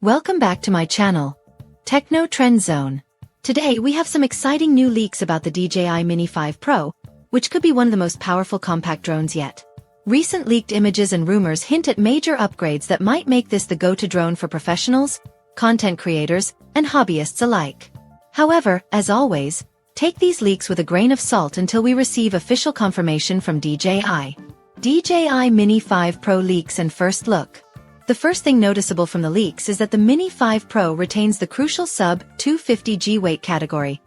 Welcome back to my channel, Techno Trend Zone. Today we have some exciting new leaks about the DJI Mini 5 Pro, which could be one of the most powerful compact drones yet. Recent leaked images and rumors hint at major upgrades that might make this the go-to drone for professionals, content creators, and hobbyists alike. However, as always, take these leaks with a grain of salt until we receive official confirmation from DJI. DJI Mini 5 Pro leaks and first look. The first thing noticeable from the leaks is that the Mini 5 Pro retains the crucial sub-250g weight category,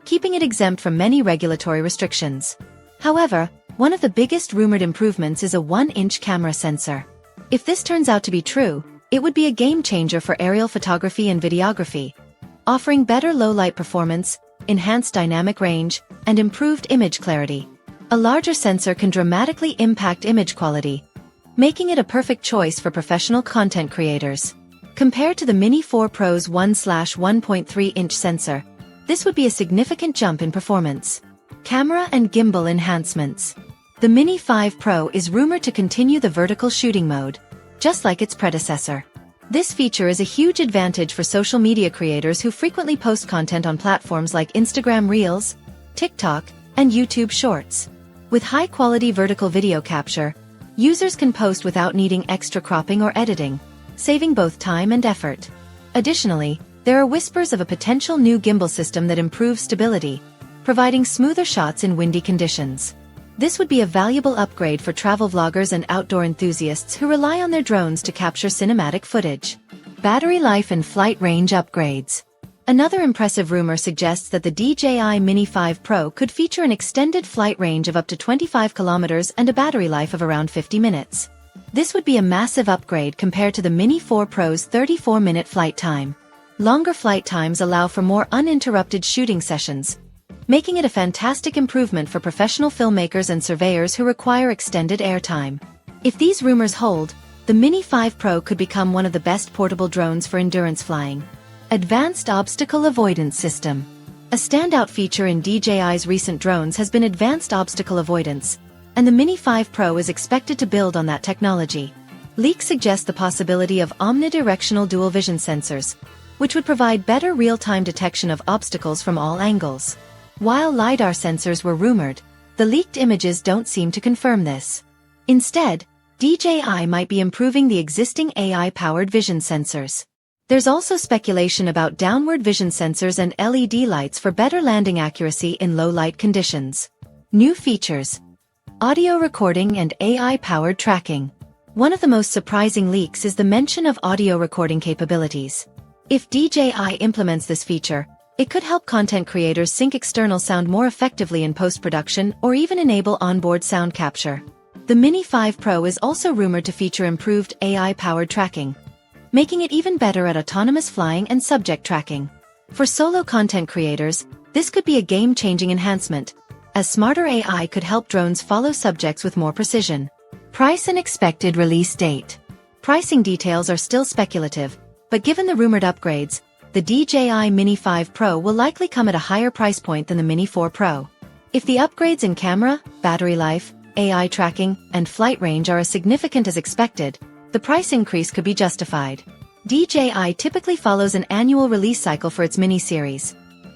keeping it exempt from many regulatory restrictions. However, one of the biggest rumored improvements is a 1-inch camera sensor. If this turns out to be true, it would be a game-changer for aerial photography and videography, offering better low-light performance, enhanced dynamic range, and improved image clarity. A larger sensor can dramatically impact image quality, making it a perfect choice for professional content creators. Compared to the Mini 4 Pro's 1/1.3-inch sensor, this would be a significant jump in performance. Camera and gimbal enhancements. The Mini 5 Pro is rumored to continue the vertical shooting mode, just like its predecessor. This feature is a huge advantage for social media creators who frequently post content on platforms like Instagram Reels, TikTok, and YouTube Shorts. With high-quality vertical video capture, users can post without needing extra cropping or editing, saving both time and effort. Additionally, there are whispers of a potential new gimbal system that improves stability, providing smoother shots in windy conditions. This would be a valuable upgrade for travel vloggers and outdoor enthusiasts who rely on their drones to capture cinematic footage. Battery life and flight range upgrades. Another impressive rumor suggests that the DJI Mini 5 Pro could feature an extended flight range of up to 25 kilometers and a battery life of around 50 minutes. This would be a massive upgrade compared to the Mini 4 Pro's 34-minute flight time. Longer flight times allow for more uninterrupted shooting sessions, making it a fantastic improvement for professional filmmakers and surveyors who require extended airtime. If these rumors hold, the Mini 5 Pro could become one of the best portable drones for endurance flying. Advanced Obstacle Avoidance System. A standout feature in DJI's recent drones has been advanced obstacle avoidance, and the Mini 5 Pro is expected to build on that technology. Leaks suggest the possibility of omnidirectional dual vision sensors, which would provide better real-time detection of obstacles from all angles. While LiDAR sensors were rumored, the leaked images don't seem to confirm this. Instead, DJI might be improving the existing AI-powered vision sensors. There's also speculation about downward vision sensors and LED lights for better landing accuracy in low-light conditions. New features. Audio recording and AI-powered tracking. One of the most surprising leaks is the mention of audio recording capabilities. If DJI implements this feature, it could help content creators sync external sound more effectively in post-production or even enable onboard sound capture. The Mini 5 Pro is also rumored to feature improved AI-powered tracking, making it even better at autonomous flying and subject tracking. For solo content creators, this could be a game-changing enhancement, as smarter AI could help drones follow subjects with more precision. Price and expected release date. Pricing details are still speculative, but given the rumored upgrades, the DJI Mini 5 Pro will likely come at a higher price point than the Mini 4 Pro. If the upgrades in camera, battery life, AI tracking, and flight range are as significant as expected, the price increase could be justified. DJI typically follows an annual release cycle for its Mini series,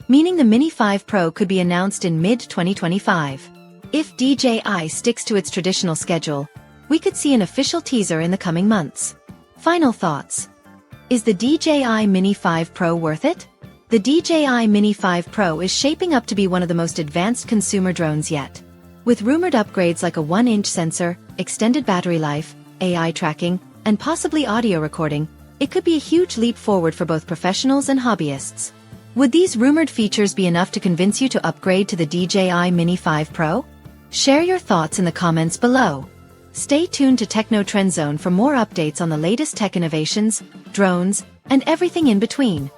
meaning the Mini 5 Pro could be announced in mid-2025. If DJI sticks to its traditional schedule, we could see an official teaser in the coming months. Final thoughts. Is the DJI Mini 5 Pro worth it? The DJI Mini 5 Pro is shaping up to be one of the most advanced consumer drones yet. With rumored upgrades like a 1-inch sensor, extended battery life, AI tracking, and possibly audio recording, it could be a huge leap forward for both professionals and hobbyists. Would these rumored features be enough to convince you to upgrade to the DJI Mini 5 Pro? Share your thoughts in the comments below. Stay tuned to Techno Trend Zone for more updates on the latest tech innovations, drones, and everything in between.